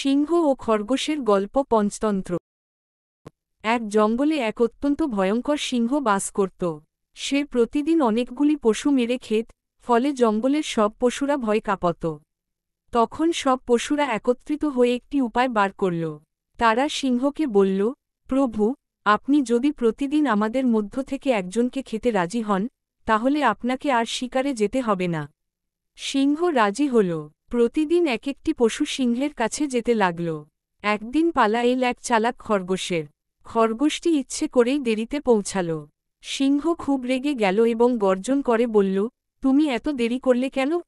সিংহ ও খরগোশের গল্প পঞ্চতন্ত্র। এক জঙ্গলে এক অত্যন্ত ভয়ঙ্কর সিংহ বাস করত। সে প্রতিদিন অনেকগুলি পশু মেরে খেত, ফলে জঙ্গলের সব পশুরা ভয় কাঁপত। তখন সব পশুরা একত্রিত হয়ে একটি উপায় বার করল। তারা সিংহকে বলল, প্রভু, আপনি যদি প্রতিদিন আমাদের মধ্য থেকে একজনকে খেতে রাজি হন, তাহলে আপনাকে আর শিকারে যেতে হবে না। সিংহ রাজি হল। প্রতিদিন এক একটি পশু সিংহের কাছে যেতে লাগল। একদিন পালা এল এক চালাক খরগোশের। খরগোশটি ইচ্ছে করেই দেরিতে পৌঁছাল। সিংহ খুব রেগে গেল এবং গর্জন করে বলল, তুমি এত দেরি করলে কেন?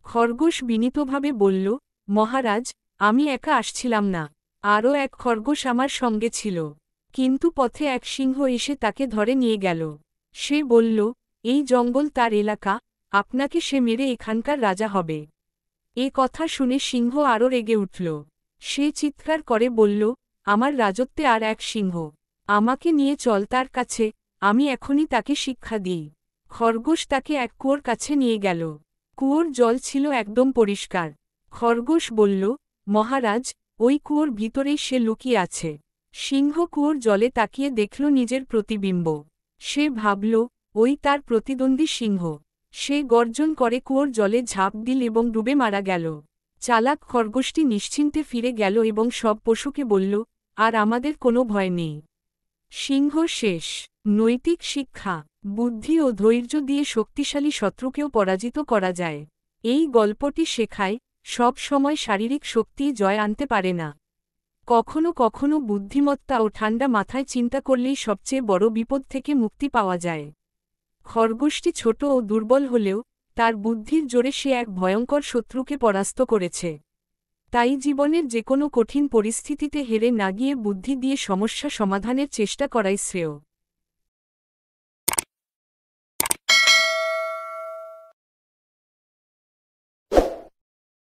খরগোশ বিনীতভাবে বলল, মহারাজ, আমি একা আসছিলাম না, আরও এক খরগোশ আমার সঙ্গে ছিল। কিন্তু পথে এক সিংহ এসে তাকে ধরে নিয়ে গেল। সে বলল, এই জঙ্গল তার এলাকা, আপনাকে সে মেরে এখানকার রাজা হবে। এ কথা শুনে সিংহ আরও রেগে উঠল। সে চিৎকার করে বলল, আমার রাজত্বে আর এক সিংহ, আমাকে নিয়ে চল তার কাছে, আমি এখনই তাকে শিক্ষা দিই। খরগোশ তাকে এক কুয়োর কাছে নিয়ে গেল। কুয়োর জল ছিল একদম পরিষ্কার। খরগোশ বলল, মহারাজ, ওই কুয়োর ভিতরেই সে লুকিয়ে আছে। সিংহ কুয়োর জলে তাকিয়ে দেখল নিজের প্রতিবিম্ব। সে ভাবল, ওই তার প্রতিদ্বন্দ্বী সিংহ। সে গর্জন করে কুয়োর জলে ঝাঁপ দিল এবং ডুবে মারা গেল। চালাক খরগোশটি নিশ্চিন্তে ফিরে গেল এবং সব পশুকে বলল, আর আমাদের কোনো ভয় নেই। সিংহ শেষ। নৈতিক শিক্ষা। বুদ্ধি ও ধৈর্য দিয়ে শক্তিশালী শত্রুকেও পরাজিত করা যায়। এই গল্পটি শেখায়, সব সময় শারীরিক শক্তি জয় আনতে পারে না। কখনো কখনো বুদ্ধিমত্তা ও ঠান্ডা মাথায় চিন্তা করলেই সবচেয়ে বড় বিপদ থেকে মুক্তি পাওয়া যায়। খরগোশটি ছোট ও দুর্বল হলেও, তার বুদ্ধির জোরে সে এক ভয়ঙ্কর শত্রুকে পরাস্ত করেছে। তাই জীবনের যে কোনো কঠিন পরিস্থিতিতে হেরে না গিয়ে বুদ্ধি দিয়ে সমস্যা সমাধানের চেষ্টা করাই শ্রেয়।